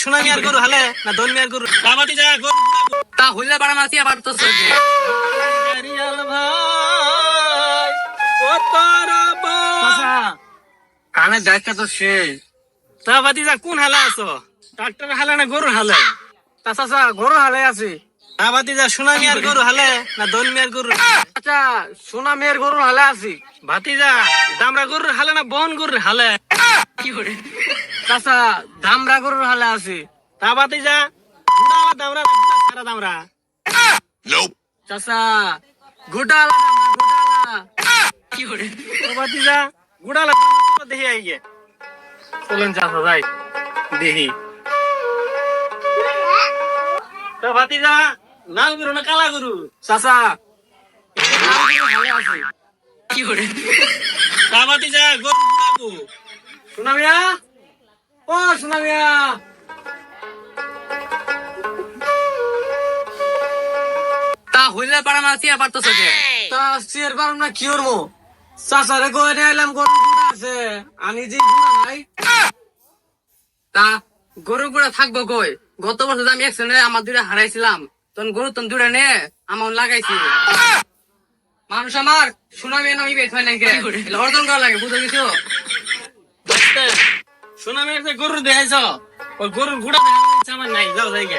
সোনামি আর গরু হালে না ধর্মী আর গরু বাবাটি যা গরু তা হইলে পারা মাতি আবার তো রিয়াল ভাই ও তোরা চাচা কানে যাইতে তো সেই তা বাতি যা কোন হালে আছো ট্রাক্টর হালে না গরু হালে তা চাচা গরু হালে আছি। তা বাতি যা সোনামি আর গরু হালে না ধর্মী আর গরু আচ্ছা সোনা মেয়ের গরু হালে আছি। ভাতিজা দামরা গরুর হালে না বহন গরুর হালে কি করে চাচা দামরা গরুর হালে আছি। তা ভাতিজা গুড়া দামরা না গুড়া সারা দামরা চাচা গোটালা গোটালা কি করে তা ভাতিজা গুড়া দামরা দেখি আই গে চলেন চাচা যাই দেখি তা ভাতিজা লাল গরু না কালা গরু চাচা হালে আছি। কি করে তা ভাতিজা গরু গুড়াবো সোনা মিয়া ও সোনা মিয়া তা হইলে পারা মাতি আবার তো তা সিয়ার পারম না কি করবো চাচারে কয়ে নিয়ে এলাম গরু গুড়া আছে আমি যে গুড়া নাই তা গরু গুড়া থাকবো কই গত বছর আমি একসঙ্গে আমার দুটা হারাইছিলাম তখন গরু তখন দুটা নে আমার লাগাইছি মানুষ আমার সুনামি নামি বেশ হয় নাকি অর্জন করা লাগে বুঝে গেছো সোনামি একটা গরু দেখাইছ ওই গরুর গুড়া দেখানো ইচ্ছা আমার নাই যাও যাই গে